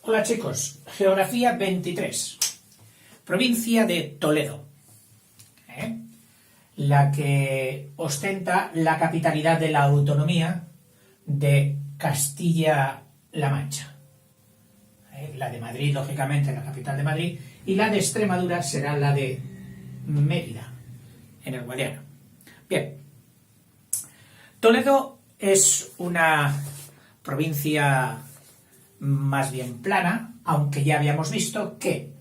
Hola chicos, Geografía 23, provincia de Toledo, la que ostenta la capitalidad de la autonomía de Castilla-La Mancha. La de Madrid, lógicamente, la capital de Madrid, y la de Extremadura será la de Mérida, en el Guadiana. Bien, Toledo es una provincia más bien plana, aunque ya habíamos visto que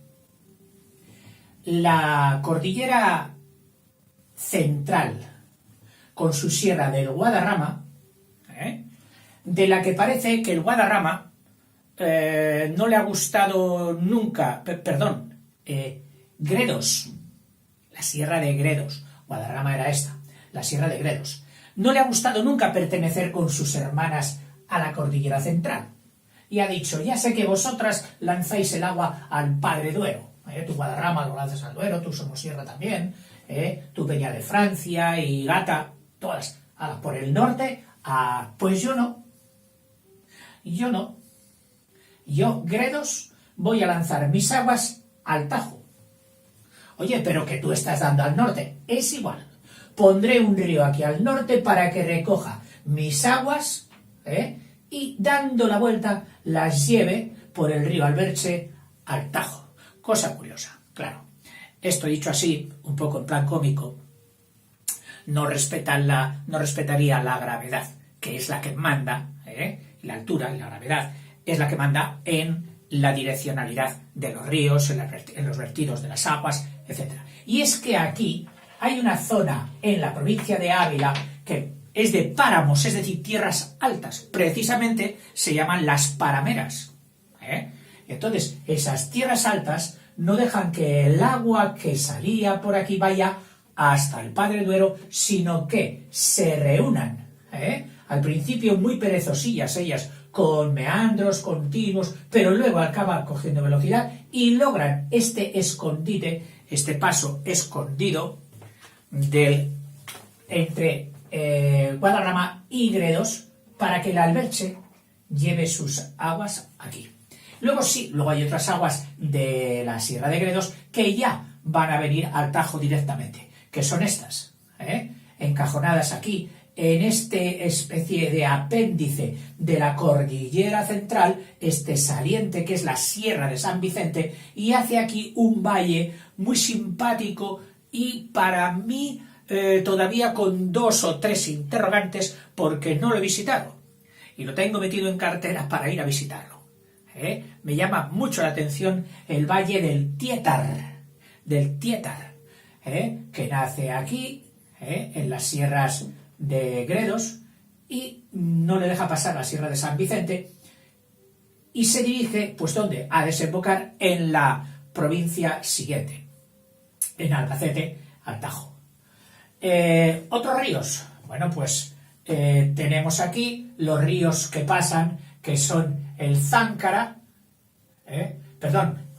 la cordillera central, con su sierra del Guadarrama, de la que parece que el Guadarrama no le ha gustado nunca, Gredos, la sierra de Gredos, Guadarrama era esta, la sierra de Gredos, no le ha gustado nunca pertenecer con sus hermanas a la cordillera central. Y ha dicho, ya sé que vosotras lanzáis el agua al Padre Duero, tu Guadarrama lo lanzas al Duero, tu Somosierra también, tu Peña de Francia y Gata, todas, por el norte, pues yo no, yo, Gredos, voy a lanzar mis aguas al Tajo. Oye, pero que tú estás dando al norte, es igual, pondré un río aquí al norte para que recoja mis aguas, y dando la vuelta las lleve por el río Alberche al Tajo. Cosa curiosa, claro. Esto dicho así, un poco en plan cómico, no respetaría la gravedad, que es la que manda, la altura y la gravedad, es la que manda en la direccionalidad de los ríos, en los vertidos de las aguas, etc. Y es que aquí hay una zona en la provincia de Ávila que es de páramos, es decir, tierras altas. Precisamente se llaman las parameras. Entonces, esas tierras altas no dejan que el agua que salía por aquí vaya hasta el Padre Duero, sino que se reúnan. Al principio muy perezosillas ellas, con meandros continuos, pero luego acaban cogiendo velocidad y logran este escondite, este paso escondido entre Guadarrama y Gredos, para que el Alberche lleve sus aguas aquí. Luego hay otras aguas de la Sierra de Gredos que ya van a venir al Tajo directamente, que son estas, encajonadas aquí, en este especie de apéndice de la cordillera central, este saliente que es la Sierra de San Vicente, y hace aquí un valle muy simpático y para mí todavía con 2 o 3 interrogantes porque no lo he visitado y lo tengo metido en cartera para ir a visitarlo. Me llama mucho la atención el valle del Tietar, que nace aquí, en las sierras de Gredos, y no le deja pasar la Sierra de San Vicente, y se dirige, pues ¿dónde? A desembocar en la provincia siguiente, en Albacete, al Tajo. Otros ríos, bueno, pues tenemos aquí los ríos que pasan, que son el Záncara,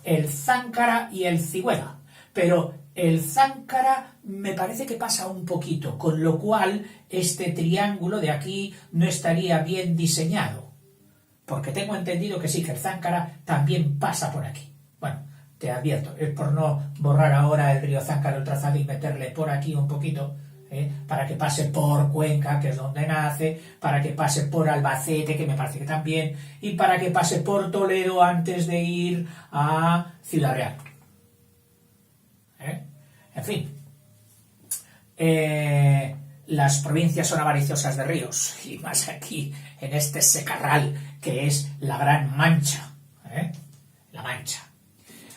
el Záncara y el Cigüela, pero el Záncara me parece que pasa un poquito, con lo cual este triángulo de aquí no estaría bien diseñado, porque tengo entendido que sí, que el Záncara también pasa por aquí. Bueno, te advierto, es por no borrar ahora el río Záncara el trazado y meterle por aquí un poquito, para que pase por Cuenca, que es donde nace, para que pase por Albacete, que me parece que también, y para que pase por Toledo antes de ir a Ciudad Real. En fin, las provincias son avariciosas de ríos, y más aquí, en este secarral que es la Gran Mancha, la Mancha.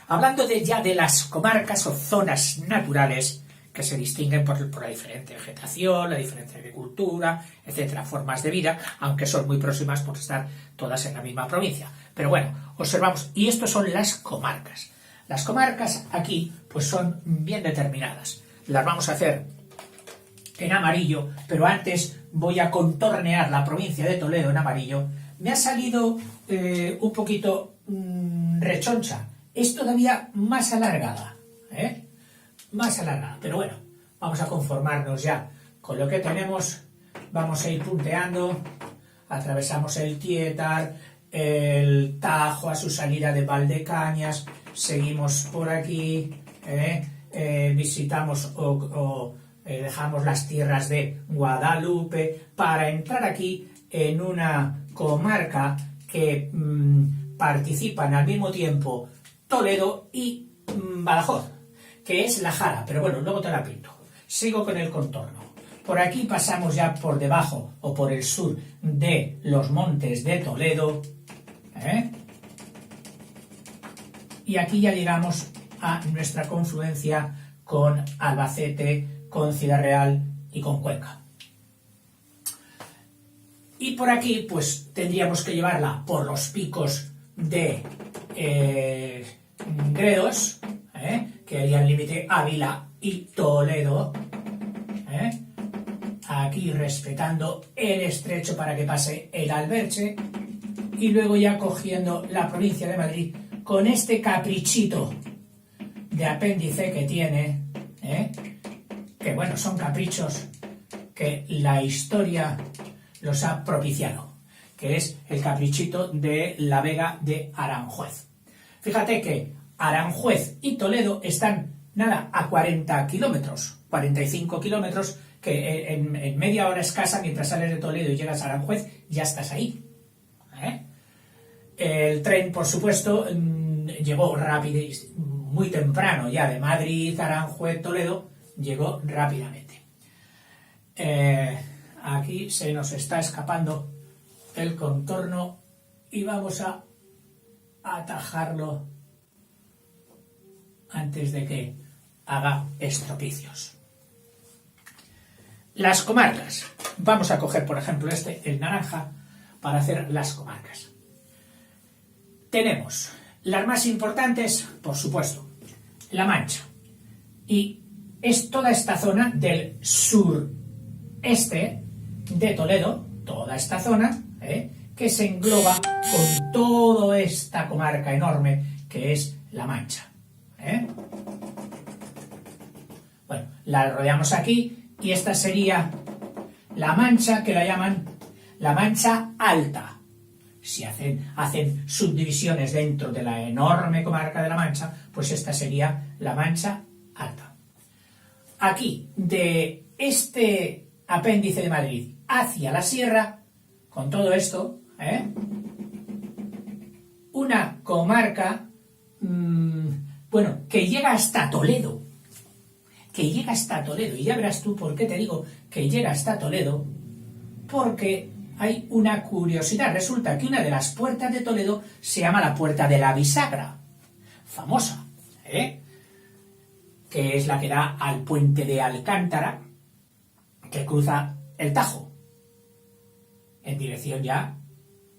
Hablando ya de las comarcas o zonas naturales que se distinguen por la diferente vegetación, la diferente agricultura, etcétera, formas de vida, aunque son muy próximas por estar todas en la misma provincia. Pero bueno, observamos, y estos son las comarcas. Las comarcas aquí pues son bien determinadas. Las vamos a hacer en amarillo, pero antes voy a contornear la provincia de Toledo en amarillo. Me ha salido un poquito rechoncha. Es todavía más alargada, más alargada, pero bueno, vamos a conformarnos ya con lo que tenemos. Vamos a ir punteando, atravesamos el Tietar, el Tajo a su salida de Valdecañas, seguimos por aquí, visitamos o dejamos las tierras de Guadalupe para entrar aquí en una comarca que participan al mismo tiempo Toledo y Badajoz, que es la Jara, pero bueno, luego te la pinto. Sigo con el contorno. Por aquí pasamos ya por debajo o por el sur de los montes de Toledo, y aquí ya llegamos a nuestra confluencia con Albacete, con Ciudad Real y con Cuenca. Y por aquí pues tendríamos que llevarla por los picos de Gredos, que harían límite Ávila y Toledo, aquí respetando el estrecho para que pase el Alberche, y luego ya cogiendo la provincia de Madrid con este caprichito de apéndice que tiene, que bueno, son caprichos que la historia los ha propiciado, que es el caprichito de la Vega de Aranjuez. Fíjate que Aranjuez y Toledo están, nada, a 40 kilómetros, 45 kilómetros, que en media hora escasa, mientras sales de Toledo y llegas a Aranjuez, ya estás ahí. El tren, por supuesto, llegó rápido, muy temprano ya, de Madrid, Aranjuez, Toledo, llegó rápidamente. Aquí se nos está escapando el contorno y vamos a atajarlo antes de que haga estropicios. Las comarcas. Vamos a coger, por ejemplo, el naranja, para hacer las comarcas. Tenemos las más importantes, por supuesto, La Mancha. Y es toda esta zona del sureste de Toledo, toda esta zona, que se engloba con toda esta comarca enorme que es La Mancha. Bueno, la rodeamos aquí. Y esta sería La Mancha, que la llaman La Mancha Alta. Si hacen subdivisiones dentro de la enorme comarca de La Mancha, pues esta sería La Mancha Alta. Aquí, de este apéndice de Madrid hacia la sierra, con todo esto, una comarca, bueno, que llega hasta Toledo. Y ya verás tú por qué te digo que llega hasta Toledo, porque hay una curiosidad. Resulta que una de las puertas de Toledo se llama la Puerta de la Bisagra, famosa, que es la que da al puente de Alcántara, que cruza el Tajo, en dirección ya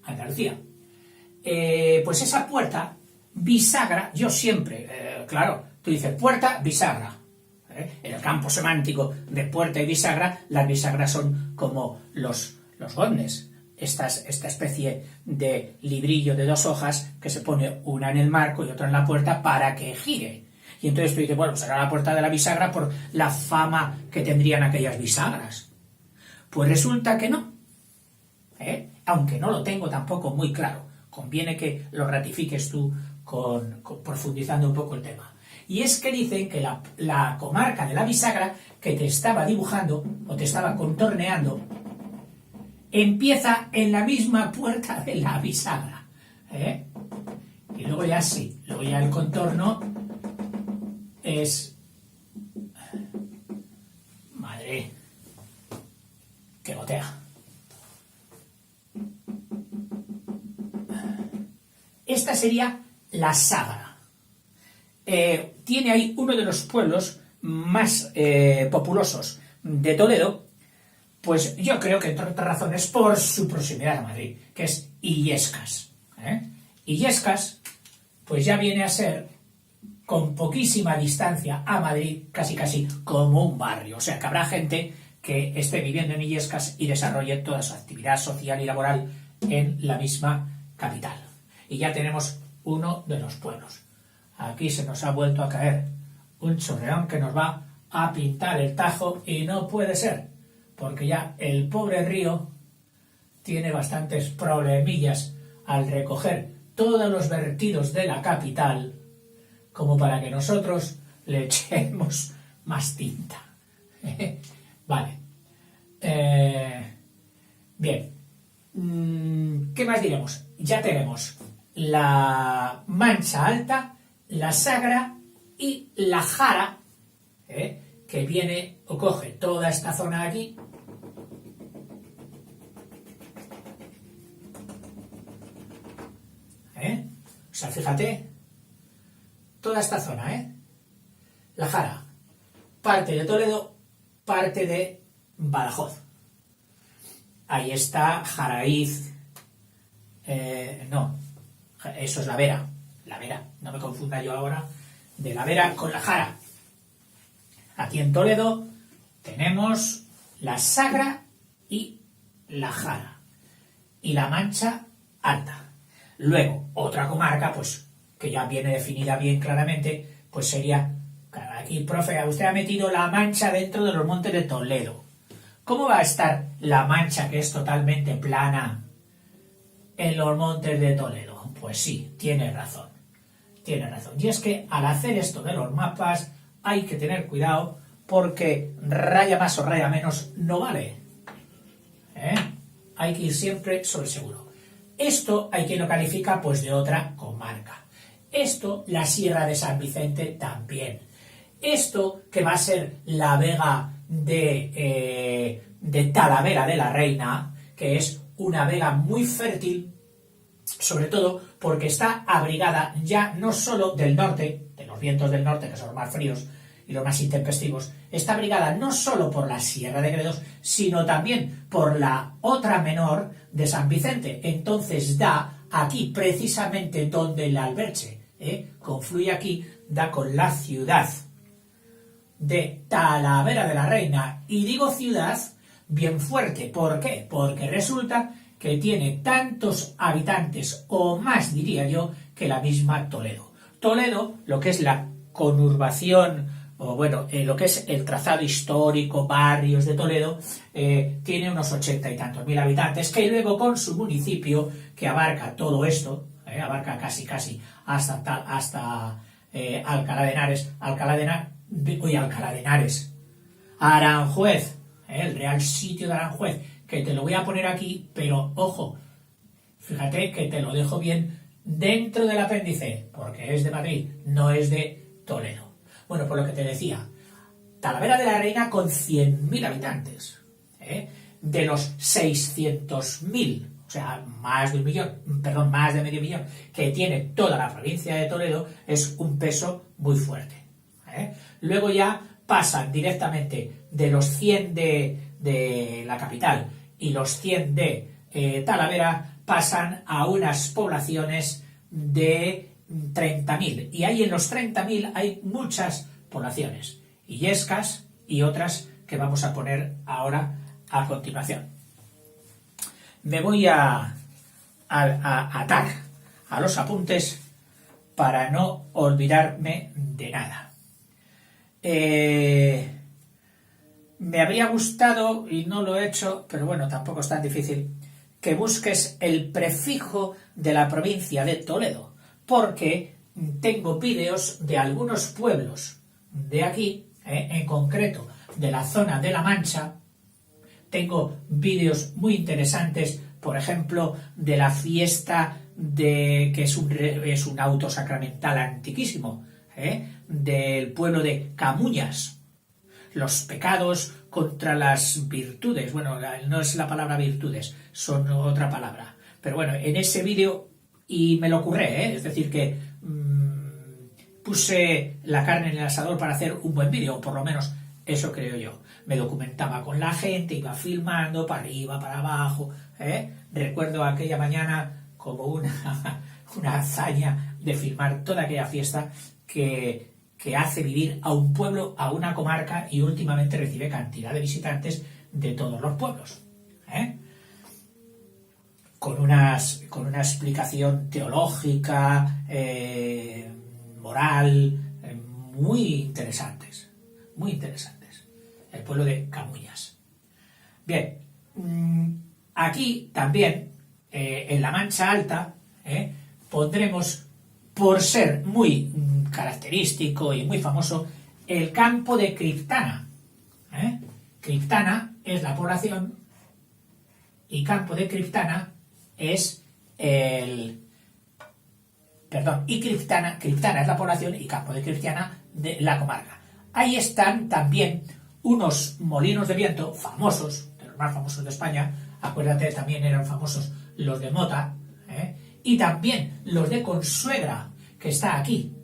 a Andalucía. Pues esa puerta, bisagra, yo siempre, claro, tú dices puerta, bisagra. En el campo semántico de puerta y bisagra, las bisagras son como los bondes, esta especie de librillo de 2 hojas que se pone una en el marco y otra en la puerta para que gire. Y entonces tú dices, bueno, será la puerta de la bisagra por la fama que tendrían aquellas bisagras. Pues resulta que no, aunque no lo tengo tampoco muy claro. Conviene que lo ratifiques tú profundizando un poco el tema. Y es que dicen que la comarca de la bisagra que te estaba dibujando o te estaba contorneando empieza en la misma puerta de la bisagra. Y luego ya sí, luego ya el contorno es... Madre, que gotea. Esta sería la Sagra. Tiene ahí uno de los pueblos más populosos de Toledo, pues yo creo que entre otras razones por su proximidad a Madrid, que es Illescas. Illescas, pues ya viene a ser, con poquísima distancia a Madrid, casi como un barrio. O sea, que habrá gente que esté viviendo en Illescas y desarrolle toda su actividad social y laboral en la misma capital. Y ya tenemos uno de los pueblos. Aquí se nos ha vuelto a caer un chorreón que nos va a pintar el Tajo y no puede ser, porque ya el pobre río tiene bastantes problemillas al recoger todos los vertidos de la capital como para que nosotros le echemos más tinta. Vale. Bien. ¿Qué más diremos? Ya tenemos la Mancha Alta, la Sagra y la Jara, que viene o coge toda esta zona de aquí. O sea, fíjate, toda esta zona, la Jara, parte de Toledo, parte de Badajoz. Ahí está Jaraíz, no, eso es la Vera, no me confunda yo ahora de la Vera con la Jara. Aquí en Toledo tenemos la Sagra y la Jara y la Mancha Alta. Luego, otra comarca, pues, que ya viene definida bien claramente, pues sería, aquí, profe, usted ha metido la Mancha dentro de los montes de Toledo. ¿Cómo va a estar la Mancha, que es totalmente plana, en los montes de Toledo? Pues sí, tiene razón. Tiene razón. Y es que al hacer esto de los mapas hay que tener cuidado porque raya más o raya menos no vale. Hay que ir siempre sobre seguro. Esto hay quien lo califica pues de otra comarca. Esto, la Sierra de San Vicente también. Esto, que va a ser la vega de Talavera de la Reina, que es una vega muy fértil, sobre todo porque está abrigada ya no solo del norte, de los vientos del norte, que son los más fríos y los más intempestivos, está abrigada no solo por la Sierra de Gredos, sino también por la otra menor de San Vicente. Entonces da aquí, precisamente donde el Alberche confluye aquí, da con la ciudad de Talavera de la Reina. Y digo ciudad bien fuerte. ¿Por qué? Porque resulta que tiene tantos habitantes, o más diría yo, que la misma Toledo. Toledo, lo que es la conurbación, o bueno, lo que es el trazado histórico, barrios de Toledo, tiene unos 80 y tantos mil habitantes, que luego con su municipio, que abarca todo esto, abarca casi hasta Alcalá de Henares, Aranjuez, el Real Sitio de Aranjuez, que te lo voy a poner aquí, pero ojo, fíjate que te lo dejo bien dentro del apéndice, porque es de Madrid, no es de Toledo. Bueno, por lo que te decía, Talavera de la Reina con 100.000 habitantes, de los 600.000, o sea, más de medio millón, que tiene toda la provincia de Toledo, es un peso muy fuerte. Luego ya pasan directamente de los 100 de la capital y los 100 de Talavera, pasan a unas poblaciones de 30.000. Y ahí en los 30.000 hay muchas poblaciones, illescas y otras que vamos a poner ahora a continuación. Me voy a atar a los apuntes para no olvidarme de nada. Me habría gustado, y no lo he hecho, pero bueno, tampoco es tan difícil, que busques el prefijo de la provincia de Toledo, porque tengo vídeos de algunos pueblos de aquí, en concreto de la zona de La Mancha. Tengo vídeos muy interesantes, por ejemplo, de la fiesta que es un auto sacramental antiquísimo, del pueblo de Camuñas. Los pecados contra las virtudes. Bueno, no es la palabra virtudes, son otra palabra. Pero bueno, en ese vídeo, y me lo curré, es decir que puse la carne en el asador para hacer un buen vídeo, o por lo menos eso creo yo. Me documentaba con la gente, iba filmando para arriba, para abajo. Recuerdo aquella mañana como una hazaña de filmar toda aquella fiesta que hace vivir a un pueblo, a una comarca, y últimamente recibe cantidad de visitantes de todos los pueblos. Con una explicación teológica, moral, muy interesantes. Muy interesantes. El pueblo de Camuñas. Bien, aquí también, en la Mancha Alta, pondremos, por ser muy característico y muy famoso, el campo de Criptana. Criptana es la población y campo de Criptana es Criptana es la población y campo de Criptana de la comarca. Ahí están también unos molinos de viento famosos, de los más famosos de España. Acuérdate, también eran famosos los de Mota, y también los de Consuegra, que está aquí.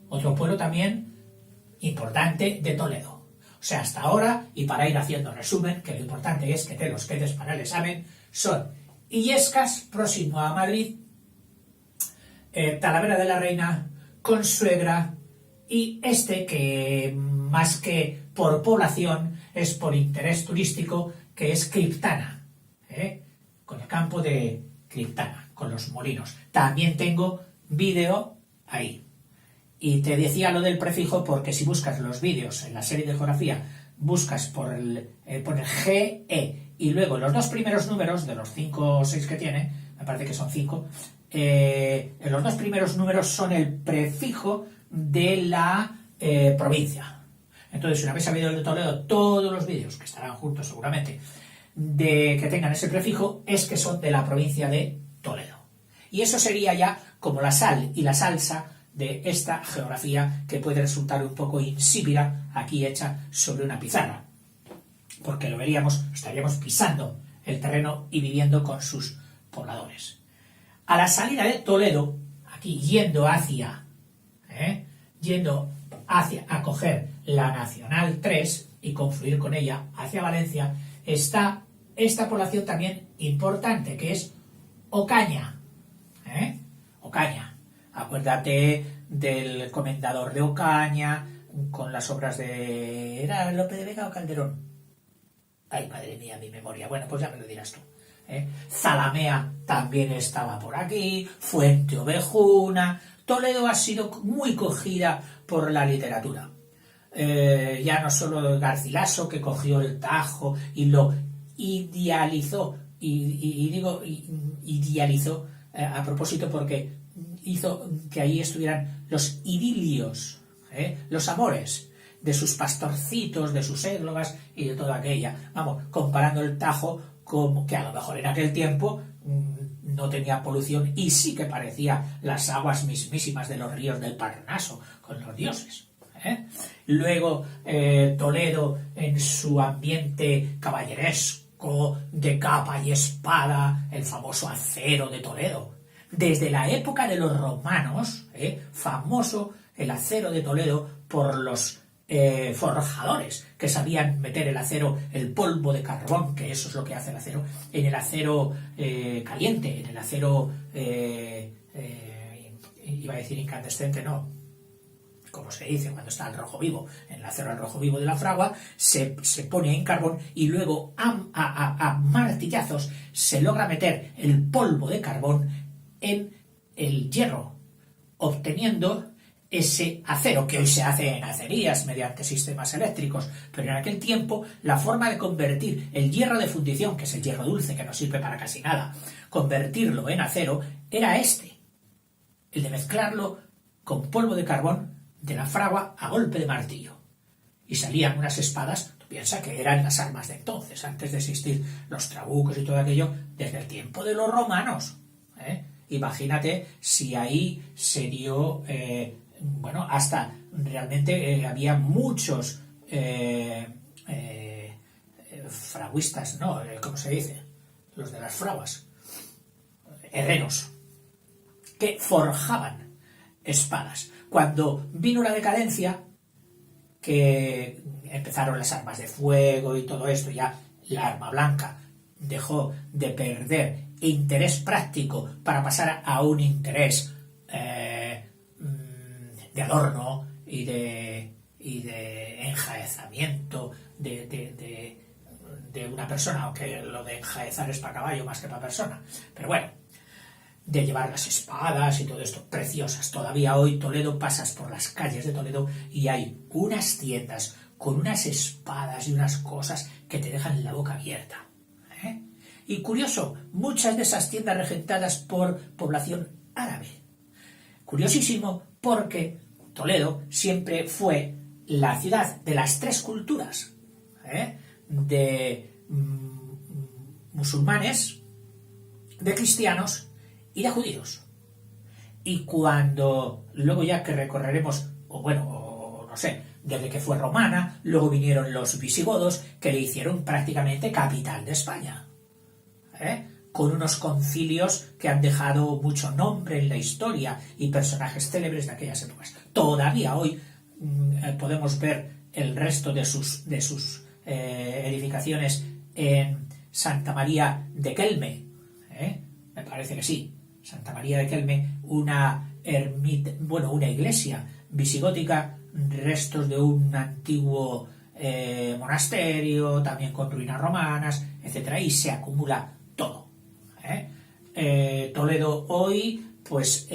Otro pueblo también importante de Toledo. O sea, hasta ahora, y para ir haciendo resumen, que lo importante es que te los quedes para el examen, son Illescas, próximo a Madrid, Talavera de la Reina, Consuegra, y este que más que por población es por interés turístico, que es Criptana, con el campo de Criptana, con los molinos. También tengo vídeo ahí. Y te decía lo del prefijo porque si buscas los vídeos en la serie de geografía, buscas por el GE y luego los dos primeros números de los 5 o 6 que tiene, me parece que son 5, los dos primeros números son el prefijo de la provincia. Entonces, una vez sabido el de Toledo, todos los vídeos, que estarán juntos seguramente, de que tengan ese prefijo, es que son de la provincia de Toledo. Y eso sería ya como la sal y la salsa de esta geografía que puede resultar un poco insípida aquí hecha sobre una pizarra, porque lo veríamos, estaríamos pisando el terreno y viviendo con sus pobladores. A la salida de Toledo, aquí yendo hacia a coger la Nacional 3 y confluir con ella hacia Valencia, está esta población también importante, que es Ocaña. Ocaña. Acuérdate del comendador de Ocaña, con las obras de... ¿Era Lope de Vega o Calderón? Ay, madre mía, mi memoria. Bueno, pues ya me lo dirás tú. Zalamea también estaba por aquí, Fuente Ovejuna. Toledo ha sido muy cogida por la literatura. Ya no solo Garcilaso, que cogió el Tajo y lo idealizó, y digo idealizó a propósito porque hizo que ahí estuvieran los idilios, los amores de sus pastorcitos, de sus églogas y de toda aquella. Vamos, comparando el Tajo, como que a lo mejor en aquel tiempo no tenía polución y sí que parecía las aguas mismísimas de los ríos del Parnaso con los dioses. Luego Toledo, en su ambiente caballeresco de capa y espada, el famoso acero de Toledo. Desde la época de los romanos, famoso el acero de Toledo por los forjadores que sabían meter el acero, el polvo de carbón, que eso es lo que hace el acero, en el acero caliente, en el acero, iba a decir incandescente, no, como se dice cuando está al rojo vivo, en el acero al rojo vivo de la fragua, se pone en carbón y luego a martillazos se logra meter el polvo de carbón en el hierro, obteniendo ese acero que hoy se hace en acerías mediante sistemas eléctricos, pero en aquel tiempo la forma de convertir el hierro de fundición, que es el hierro dulce que no sirve para casi nada, convertirlo en acero, era el de mezclarlo con polvo de carbón de la fragua a golpe de martillo. Y salían unas espadas, tú piensas que eran las armas de entonces, antes de existir los trabucos y todo aquello, desde el tiempo de los romanos. Imagínate si ahí se dio, hasta realmente había muchos fraguistas, ¿no? ¿Cómo se dice? Los de las fraguas, herreros, que forjaban espadas. Cuando vino la decadencia, que empezaron las armas de fuego y todo esto, ya la arma blanca dejó de perder interés práctico para pasar a un interés de adorno y de enjaezamiento de una persona, aunque lo de enjaezar es para caballo más que para persona, pero bueno, de llevar las espadas y todo esto, preciosas. Todavía hoy Toledo, pasas por las calles de Toledo y hay unas tiendas con unas espadas y unas cosas que te dejan la boca abierta. Y curioso, muchas de esas tiendas regentadas por población árabe. Curiosísimo porque Toledo siempre fue la ciudad de las tres culturas, de musulmanes, de cristianos y de judíos. Y cuando, luego ya que recorreremos, no sé, desde que fue romana, luego vinieron los visigodos, que le hicieron prácticamente capital de España, con unos concilios que han dejado mucho nombre en la historia y personajes célebres de aquellas épocas. Todavía hoy podemos ver el resto de sus edificaciones en Santa María de Kelme, me parece que sí, Santa María de Kelme, una iglesia visigótica, restos de un antiguo monasterio, también con ruinas romanas, etcétera, y se acumula todo. Toledo hoy pues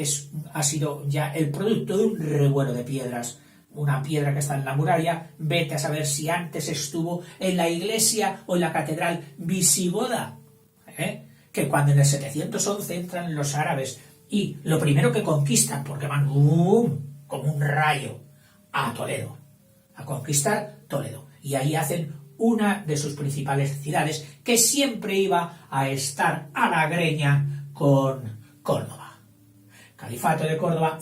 ha sido ya el producto de un revuelo de piedras. Una piedra que está en la muralla, vete a saber si antes estuvo en la iglesia o en la catedral visigoda, que cuando en el 711 entran los árabes y lo primero que conquistan, porque van como un rayo a Toledo, a conquistar Toledo, y ahí hacen una de sus principales ciudades, que siempre iba a estar a la greña con Córdoba. Califato de Córdoba,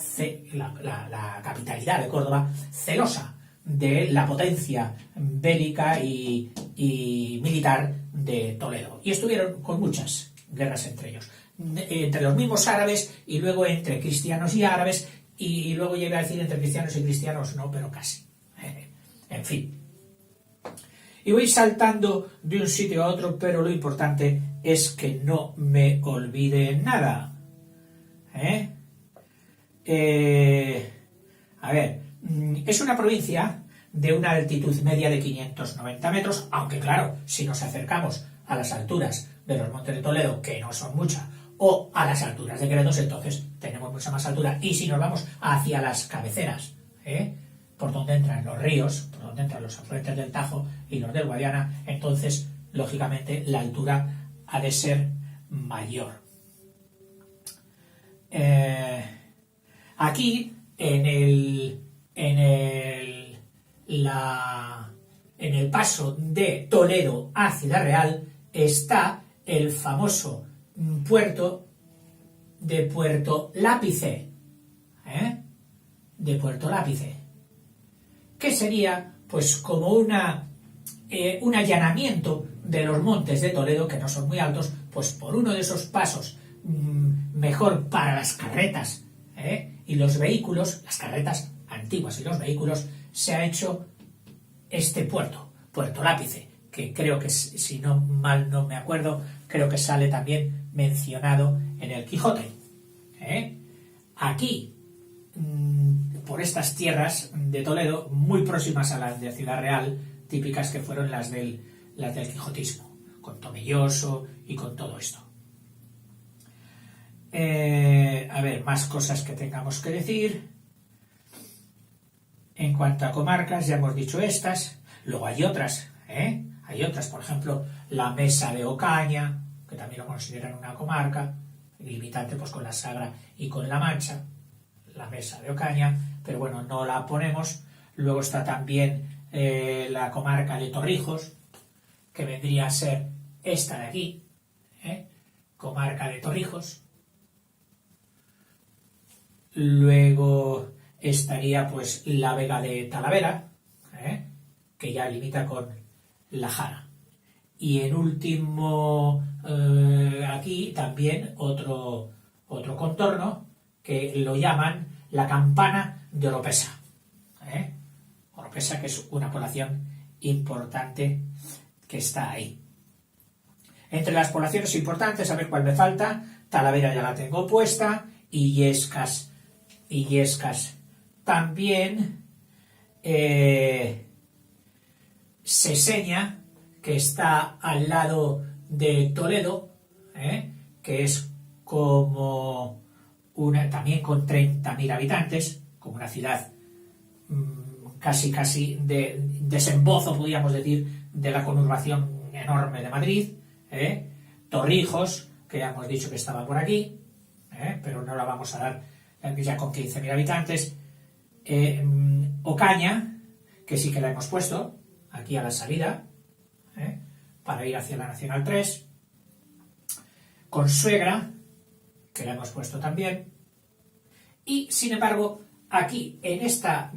la capitalidad de Córdoba, celosa de la potencia bélica y militar de Toledo. Y estuvieron con muchas guerras entre ellos, entre los mismos árabes y luego entre cristianos y árabes, y luego llegué a decir entre cristianos y cristianos, no, pero casi. En fin. Y voy saltando de un sitio a otro, pero lo importante es que no me olvide nada. Es una provincia de una altitud media de 590 metros, aunque claro, si nos acercamos a las alturas de los Montes de Toledo, que no son muchas, o a las alturas de Gredos, entonces tenemos mucha más altura. Y si nos vamos hacia las cabeceras, por donde entran los ríos, por donde entran los afluentes del Tajo y los del Guadiana, entonces, lógicamente, la altura ha de ser mayor. Aquí, en el paso de Toledo a Ciudad Real, está el famoso puerto de Puerto Lápice, que sería pues como un allanamiento de los montes de Toledo, que no son muy altos, pues por uno de esos pasos mejor para las carretas y los vehículos, las carretas antiguas y los vehículos, se ha hecho este puerto, Puerto Lápice, que creo que, si no mal no me acuerdo, creo que sale también mencionado en el Quijote. Aquí, por estas tierras de Toledo, muy próximas a las de Ciudad Real, típicas que fueron las del quijotismo, con Tomelloso y con todo esto. Más cosas que tengamos que decir. En cuanto a comarcas, ya hemos dicho estas. Luego hay otras, hay otras, por ejemplo, la Mesa de Ocaña, que también lo consideran una comarca, limitante pues con la Sagra y con la Mancha, la Mesa de Ocaña, pero bueno, no la ponemos. Luego está también la comarca de Torrijos, que vendría a ser esta de aquí, comarca de Torrijos. Luego estaría pues la Vega de Talavera, que ya limita con la Jara. Y en último, aquí también otro contorno que lo llaman la Campana de Oropesa. Oropesa, que es una población importante que está ahí. Entre las poblaciones importantes, a ver cuál me falta. Talavera ya la tengo puesta. Illescas también. Seseña, que está al lado de Toledo, que es como también con 30.000 habitantes, como una ciudad casi de desembozo, podríamos decir, de la conurbación enorme de Madrid. Torrijos, que ya hemos dicho que estaba por aquí, pero no la vamos a dar ya con 15.000 habitantes. Ocaña, que sí que la hemos puesto aquí a la salida, para ir hacia la Nacional 3. Consuegra, que la hemos puesto también. Y, sin embargo, aquí, en esta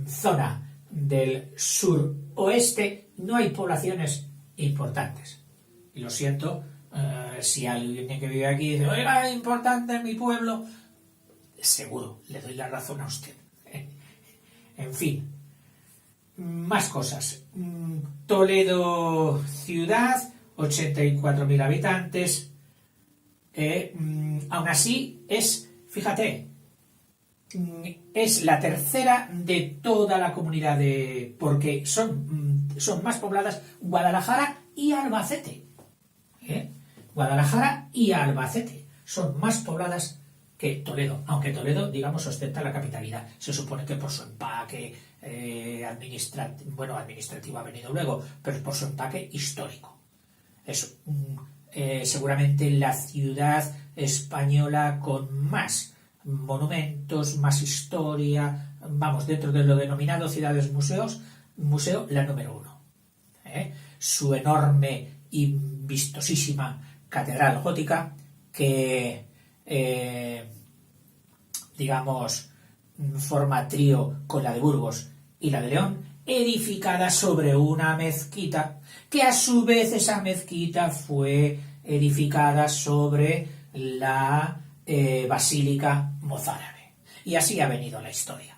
zona del suroeste, no hay poblaciones importantes. Y lo siento, si alguien que vive aquí dice, oiga, importante en mi pueblo, seguro, le doy la razón a usted. En fin, más cosas. Toledo ciudad, 84.000 habitantes. Aún así, fíjate, es la tercera de toda la comunidad porque son más pobladas Guadalajara y Albacete. Guadalajara y Albacete son más pobladas que Toledo, aunque Toledo, digamos, ostenta la capitalidad. Se supone que por su empaque administrativo ha venido luego, pero por su empaque histórico. Es seguramente la ciudad española con más monumentos, más historia, vamos, dentro de lo denominado ciudades museo, la número 1. Su enorme y vistosísima catedral gótica que, digamos, forma trío con la de Burgos y la de León, edificada sobre una mezquita, que a su vez esa mezquita fue edificada sobre la Basílica Mozárabe. Y así ha venido la historia.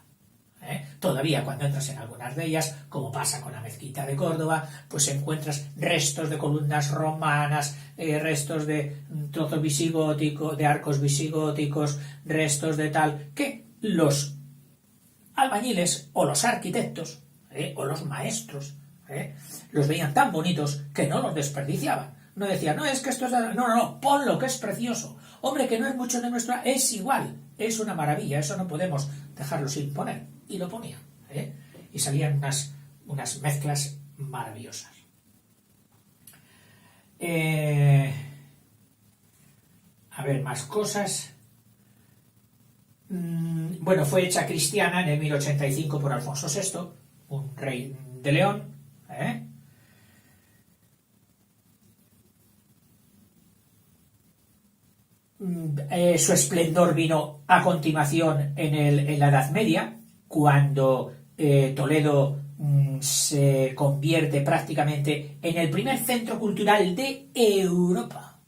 Todavía cuando entras en algunas de ellas, como pasa con la mezquita de Córdoba, pues encuentras restos de columnas romanas, restos de trozos visigóticos, de arcos visigóticos, restos de tal, que los albañiles o los arquitectos o los maestros los veían tan bonitos que no los desperdiciaban. No decían, no, es que esto es... No, ponlo, que es precioso. Hombre, que no es mucho de nuestra... Es igual, es una maravilla, eso no podemos dejarlo sin poner. Y lo ponían, y salían unas mezclas maravillosas. A ver, más cosas. Bueno, fue hecha cristiana en el 1085 por Alfonso VI, un rey de León. Su esplendor vino a continuación en la Edad Media, cuando Toledo se convierte prácticamente en el primer centro cultural de Europa,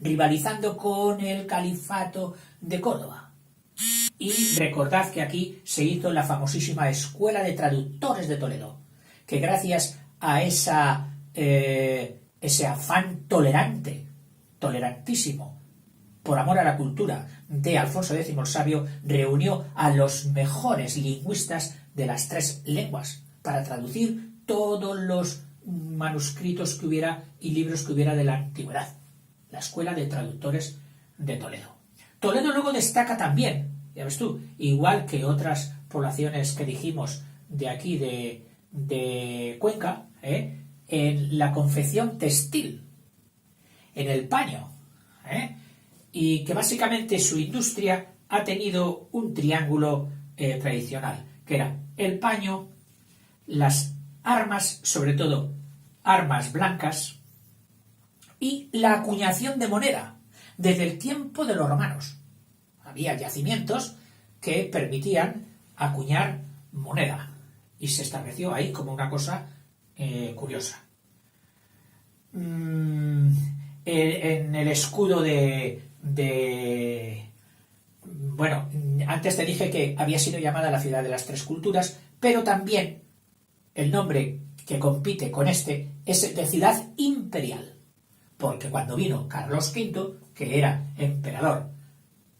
rivalizando con el califato de Córdoba. Y recordad que aquí se hizo la famosísima Escuela de Traductores de Toledo, que gracias a ese afán tolerantísimo, por amor a la cultura, de Alfonso X el Sabio, reunió a los mejores lingüistas de las 3 lenguas para traducir todos los manuscritos que hubiera y libros que hubiera de la antigüedad. La Escuela de Traductores de Toledo. Toledo luego destaca también, ya ves tú, igual que otras poblaciones que dijimos de aquí de Cuenca, en la confección textil, en el paño, y que básicamente su industria ha tenido un triángulo tradicional, que era el paño, las armas, sobre todo armas blancas, y la acuñación de moneda, desde el tiempo de los romanos. Había yacimientos que permitían acuñar moneda, y se estableció ahí como una cosa curiosa. En el escudo bueno, antes te dije que había sido llamada la ciudad de las 3 culturas, pero también el nombre que compite con este es de ciudad imperial, porque cuando vino Carlos V, que era emperador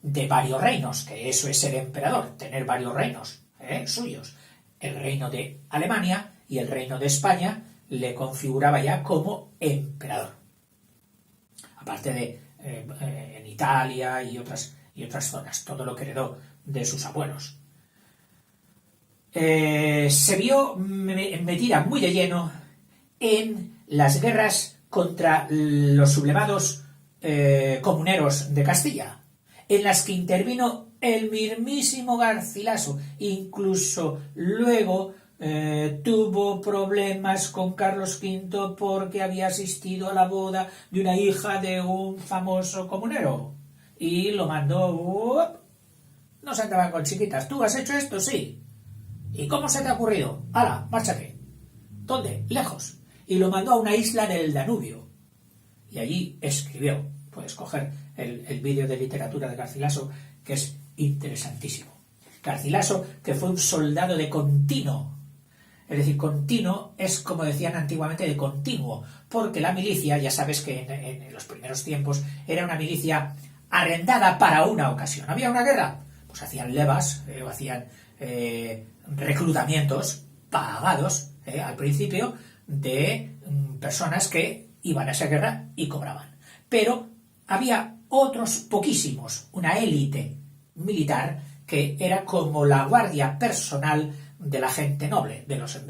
de varios reinos, que eso es ser emperador, tener varios reinos suyos, el reino de Alemania y el reino de España, le configuraba ya como emperador. Aparte de en Italia y otras zonas, todo lo que heredó de sus abuelos. Se vio metida muy de lleno en las guerras contra los sublevados comuneros de Castilla, en las que intervino el mismísimo Garcilaso. Incluso luego tuvo problemas con Carlos V porque había asistido a la boda de una hija de un famoso comunero y lo mandó. No se andaban con chiquitas. ¿Tú has hecho esto? Sí. ¿Y cómo se te ha ocurrido? ¡Hala, márchate! ¿Dónde? Lejos. Y lo mandó a una isla del Danubio. Y allí escribió. Puedes coger el vídeo de literatura de Garcilaso, que es interesantísimo. Garcilaso, que fue un soldado de continuo. Es decir, continuo es, como decían antiguamente, de continuo, porque la milicia, ya sabes que en los primeros tiempos, era una milicia arrendada para una ocasión. ¿Había una guerra? Pues hacían levas, o hacían reclutamientos pagados al principio de personas que iban a esa guerra y cobraban. Pero había otros poquísimos, una élite militar que era como la guardia personal de la gente noble,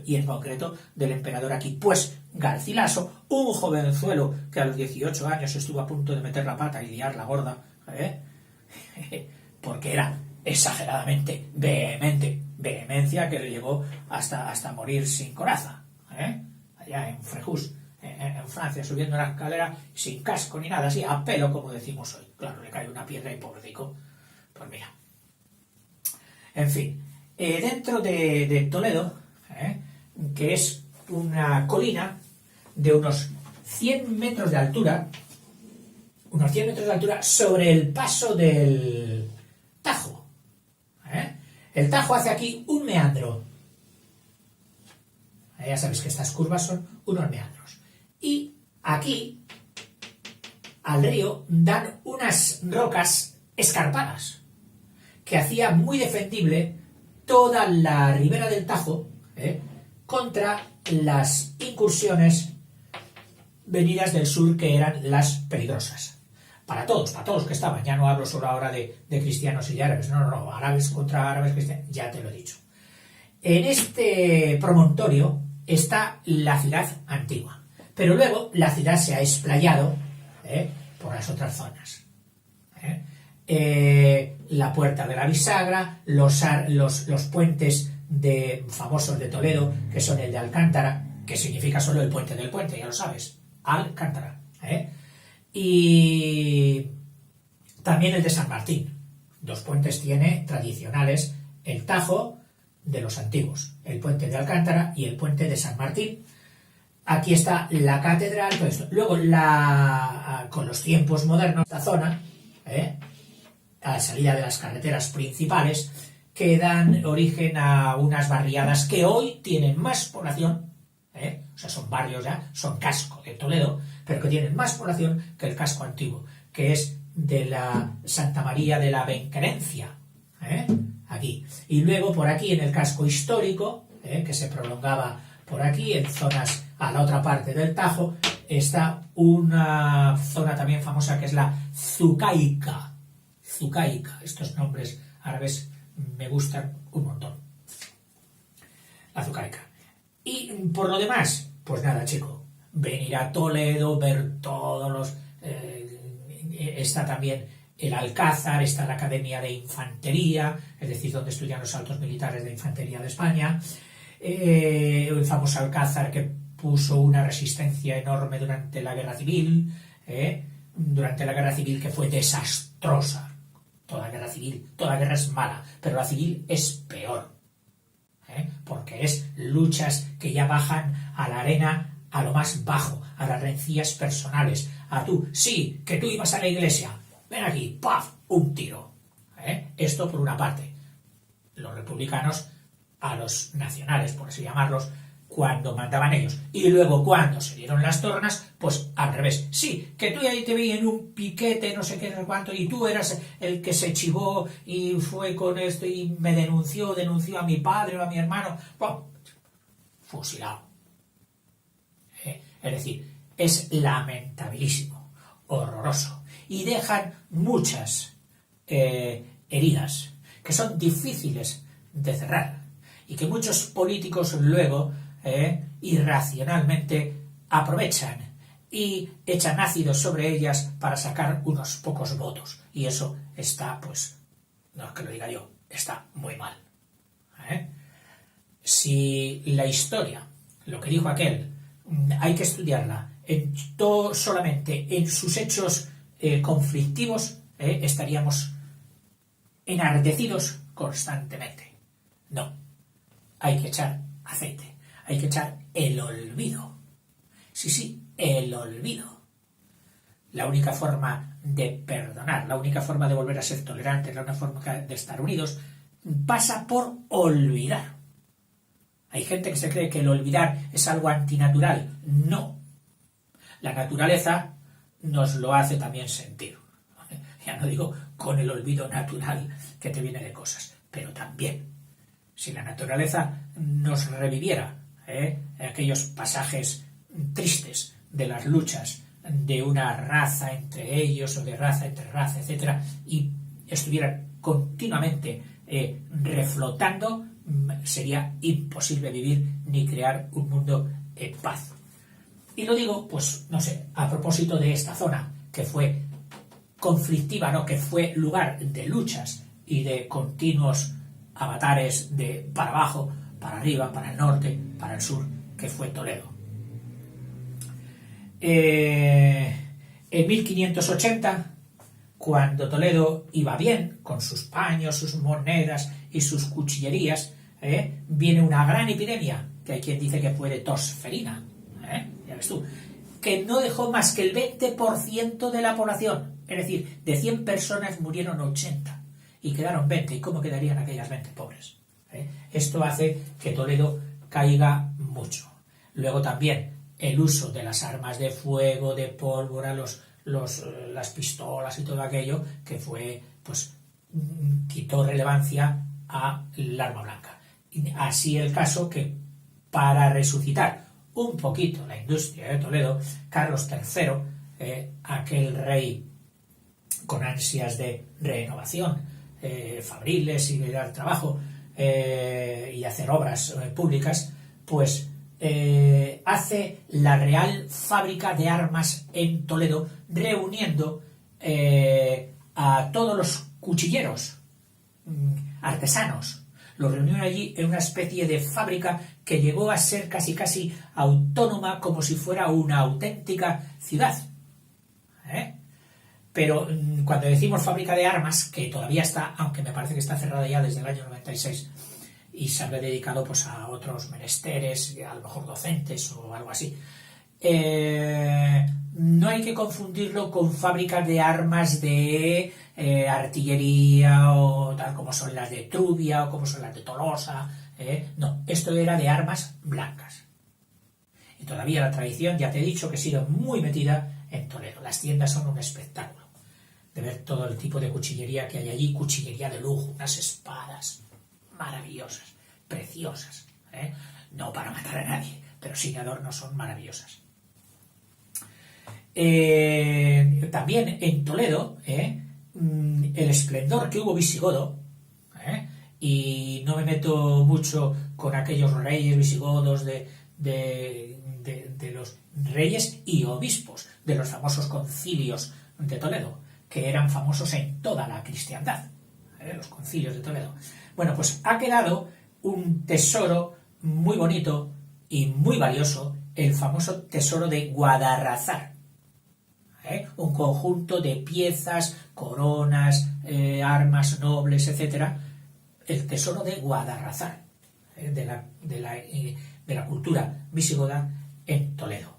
y en concreto del emperador aquí. Pues Garcilaso, un jovenzuelo que a los 18 años estuvo a punto de meter la pata y liar la gorda, porque era exageradamente vehemencia que le llevó hasta morir sin coraza, allá en Fréjus, en Francia, subiendo una escalera sin casco ni nada, así a pelo, como decimos hoy. Claro, le cae una piedra y pobrecico. Pues mira. En fin, dentro de Toledo, que es una colina de unos 100 metros de altura, sobre el paso del Tajo. El Tajo hace aquí un meandro. Ya sabéis que estas curvas son unos meandros. Y aquí, al río, dan unas rocas escarpadas, que hacía muy defendible toda la ribera del Tajo contra las incursiones venidas del sur, que eran las peligrosas. Para todos que estaban. Ya no hablo solo ahora de cristianos y árabes. No, árabes contra árabes, cristianos, ya te lo he dicho. En este promontorio está la ciudad antigua, pero luego la ciudad se ha explayado por las otras zonas. La puerta de la bisagra, los puentes famosos de Toledo, que son el de Alcántara, que significa solo el puente del puente, ya lo sabes, Alcántara, y también el de San Martín. Dos puentes tiene tradicionales: el Tajo, de los antiguos, el puente de Alcántara y el puente de San Martín. Aquí está la catedral, todo esto. Luego, con los tiempos modernos, la zona, a la salida de las carreteras principales, que dan origen a unas barriadas que hoy tienen más población, o sea, son barrios ya, son casco de Toledo, pero que tienen más población que el casco antiguo, que es de la Santa María de la Benquerencia, aquí. Y luego por aquí, en el casco histórico, que se prolongaba por aquí, en zonas a la otra parte del Tajo, está una zona también famosa que es la Zucaica. Estos nombres árabes me gustan un montón. La Zucaica. Y por lo demás, pues nada, chico, venir a Toledo, ver todos los... está también el Alcázar, está la Academia de Infantería, es decir, donde estudian los altos militares de Infantería de España, el famoso Alcázar, que puso una resistencia enorme durante la Guerra Civil, que fue desastrosa. Toda guerra es mala, pero la civil es peor, porque es luchas que ya bajan a la arena, a lo más bajo, a las rencillas personales, a que tú ibas a la iglesia, ven aquí, ¡paf!, un tiro. Esto por una parte. Los republicanos a los nacionales, por así llamarlos, cuando mandaban ellos. Y luego, cuando se dieron las tornas, pues al revés. Sí, que tú ahí te vi en un piquete, no sé qué, no sé cuánto, y tú eras el que se chivó y fue con esto y me denunció a mi padre o a mi hermano. Bueno, fusilado. Es decir, es lamentabilísimo, horroroso. Y dejan muchas heridas que son difíciles de cerrar y que muchos políticos luego irracionalmente aprovechan y echan ácido sobre ellas para sacar unos pocos votos. Y eso está, pues, no es que lo diga yo, está muy mal. Si la historia, lo que dijo aquel, hay que estudiarla solamente en sus hechos conflictivos, estaríamos enardecidos constantemente. No, hay que echar aceite, hay que echar el olvido. Sí, el olvido. La única forma de perdonar, la única forma de volver a ser tolerantes, la única forma de estar unidos, pasa por olvidar. Hay gente que se cree que el olvidar es algo antinatural. No. La naturaleza nos lo hace también sentir. Ya no digo con el olvido natural que te viene de cosas, pero también. Si la naturaleza nos reviviera aquellos pasajes tristes de las luchas de una raza entre ellos o de raza entre raza, etcétera, y estuvieran continuamente reflotando, sería imposible vivir ni crear un mundo en paz. Y lo digo, pues, no sé, a propósito de esta zona que fue conflictiva, ¿no? Que fue lugar de luchas y de continuos avatares de para abajo, para arriba, para el norte, para el sur, que fue Toledo. En 1580, cuando Toledo iba bien, con sus paños, sus monedas y sus cuchillerías, viene una gran epidemia, que hay quien dice que fue de tosferina, ya ves tú, que no dejó más que el 20% de la población, es decir, de 100 personas murieron 80 y quedaron 20, ¿y cómo quedarían aquellas 20 pobres? Esto hace que Toledo caiga mucho. Luego también el uso de las armas de fuego, de pólvora, las pistolas y todo aquello, que fue, pues, quitó relevancia al arma blanca. Y así el caso que, para resucitar un poquito la industria de Toledo, Carlos III, aquel rey con ansias de renovación, fabriles y de dar trabajo y hacer obras públicas, pues hace la Real Fábrica de Armas en Toledo, reuniendo a todos los cuchilleros artesanos. Los reunió allí en una especie de fábrica que llegó a ser casi autónoma, como si fuera una auténtica ciudad. Pero cuando decimos fábrica de armas, que todavía está, aunque me parece que está cerrada ya desde el año 96, y se habrá dedicado pues a otros menesteres, a lo mejor docentes o algo así, no hay que confundirlo con fábricas de armas de artillería, o tal como son las de Trubia o como son las de Tolosa. No, esto era de armas blancas. Y todavía la tradición, ya te he dicho, que sigue muy metida en Toledo. Las tiendas son un espectáculo de ver todo el tipo de cuchillería que hay allí, cuchillería de lujo, unas espadas maravillosas, preciosas, no para matar a nadie, pero sin adorno, son maravillosas. También en Toledo, el esplendor que hubo visigodo, y no me meto mucho con aquellos reyes visigodos de los reyes y obispos de los famosos concilios de Toledo, que eran famosos en toda la cristiandad, los concilios de Toledo. Bueno, pues ha quedado un tesoro muy bonito y muy valioso, el famoso tesoro de Guadarrazar. Un conjunto de piezas, coronas, armas nobles, etc. El tesoro de Guadarrazar, de la cultura visigoda en Toledo.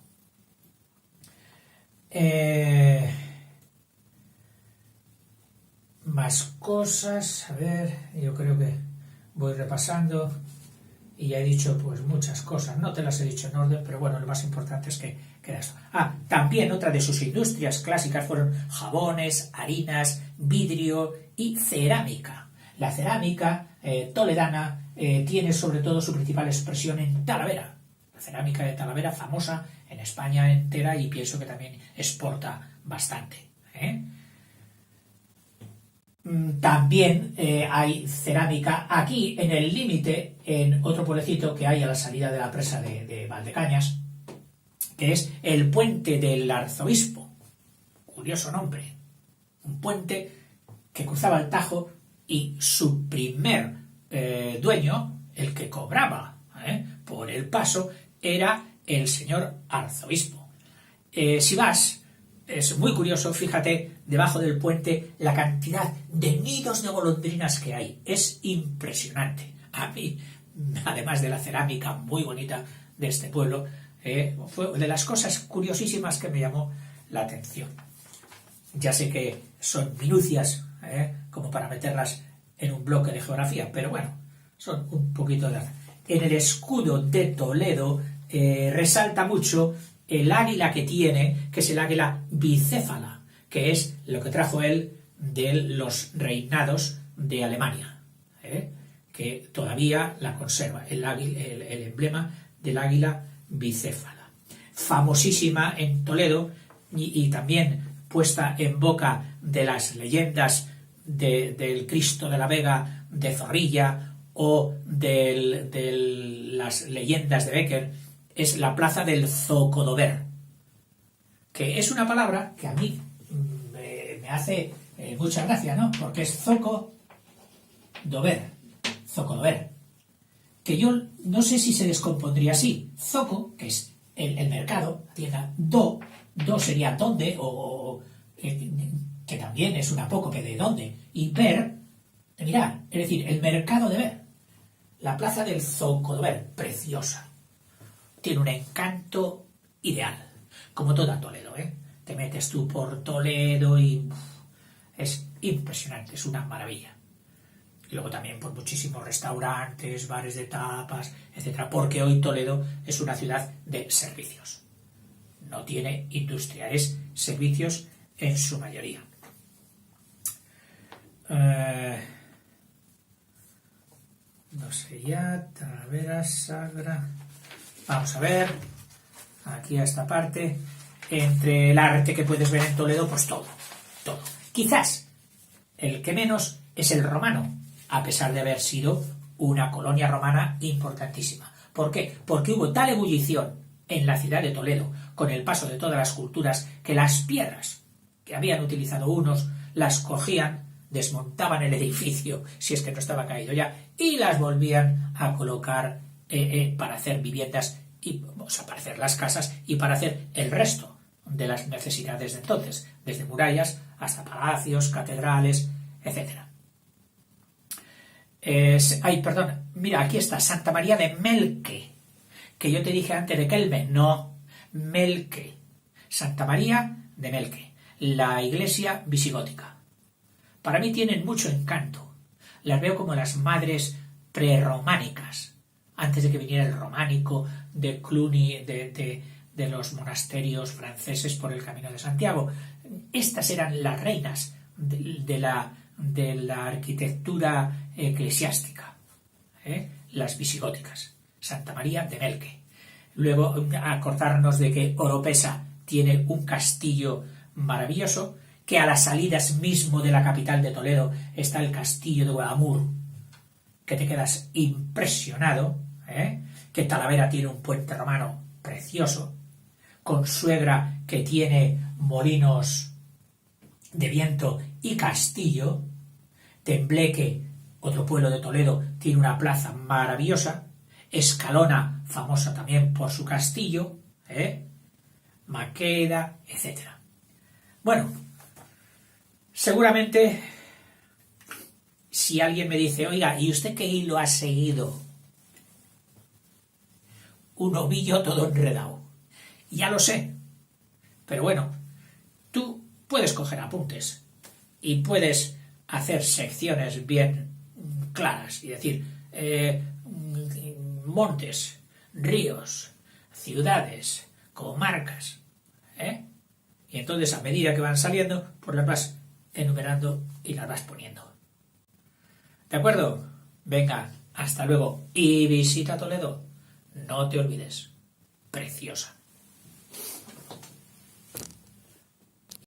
Más cosas, a ver, yo creo que voy repasando y ya he dicho pues muchas cosas, no te las he dicho en orden, pero bueno, lo más importante es que queda esto. También otra de sus industrias clásicas fueron jabones, harinas, vidrio y cerámica. La cerámica toledana tiene sobre todo su principal expresión en Talavera. La cerámica de Talavera, famosa en España entera, y pienso que también exporta bastante. También hay cerámica aquí en el límite, en otro pueblecito que hay a la salida de la presa de Valdecañas, que es el Puente del Arzobispo. Curioso nombre. Un puente que cruzaba el Tajo y su primer dueño, el que cobraba por el paso, era el señor arzobispo. Si vas, es muy curioso, fíjate, debajo del puente la cantidad de nidos de golondrinas que hay. Es impresionante. A mí, además de la cerámica muy bonita de este pueblo, fue de las cosas curiosísimas que me llamó la atención. Ya sé que son minucias, como para meterlas en un bloque de geografía, pero bueno, son un poquito de... En el escudo de Toledo resalta mucho el águila que tiene, que es el águila bicéfala, que es lo que trajo él de los reinados de Alemania, que todavía la conserva, el emblema del águila bicéfala. Famosísima en Toledo y también puesta en boca de las leyendas del Cristo de la Vega de Zorrilla o de las leyendas de Bécquer, es la plaza del Zocodover, que es una palabra que a mí me hace mucha gracia, ¿no? Porque es Zocodover, que yo no sé si se descompondría así. Zoco, que es el mercado, la tienda, do sería dónde, o que también es un apócope de dónde, y ver, mirar, es decir, el mercado de ver. La plaza del Zocodover, preciosa. Tiene un encanto ideal, como toda Toledo, Te metes tú por Toledo y es impresionante, es una maravilla. Y luego también por muchísimos restaurantes, bares de tapas, etcétera, porque hoy Toledo es una ciudad de servicios. No tiene industria, es servicios en su mayoría. No sé ya, Talavera, Sagra... Vamos a ver, aquí a esta parte, entre el arte que puedes ver en Toledo, pues todo. Quizás el que menos es el romano, a pesar de haber sido una colonia romana importantísima. ¿Por qué? Porque hubo tal ebullición en la ciudad de Toledo, con el paso de todas las culturas, que las piedras que habían utilizado unos, las cogían, desmontaban el edificio, si es que no estaba caído ya, y las volvían a colocar para hacer viviendas, para hacer las casas y para hacer el resto de las necesidades de entonces, desde murallas hasta palacios, catedrales, etc. Mira, aquí está Santa María de Melque, que yo te dije antes de Kelme, no, Melque, Santa María de Melque, la iglesia visigótica. Para mí tienen mucho encanto, las veo como las madres prerrománicas, antes de que viniera el románico de Cluny, de los monasterios franceses por el Camino de Santiago. Estas eran las reinas de la arquitectura eclesiástica, las visigóticas, Santa María de Melque. Luego, acordarnos de que Oropesa tiene un castillo maravilloso, que a las salidas mismo de la capital de Toledo está el castillo de Guadamur, que te quedas impresionado, que Talavera tiene un puente romano precioso, Consuegra que tiene molinos de viento y castillo, Tembleque, otro pueblo de Toledo, tiene una plaza maravillosa, Escalona, famosa también por su castillo, Maqueda, etc. Bueno, seguramente si alguien me dice, oiga, ¿y usted qué hilo ha seguido? Un ovillo todo enredado. Ya lo sé. Pero bueno, tú puedes coger apuntes y puedes hacer secciones bien claras y decir montes, ríos, ciudades, comarcas, y entonces a medida que van saliendo, pues las vas enumerando y las vas poniendo. ¿De acuerdo? Venga, hasta luego y visita Toledo. No te olvides, preciosa.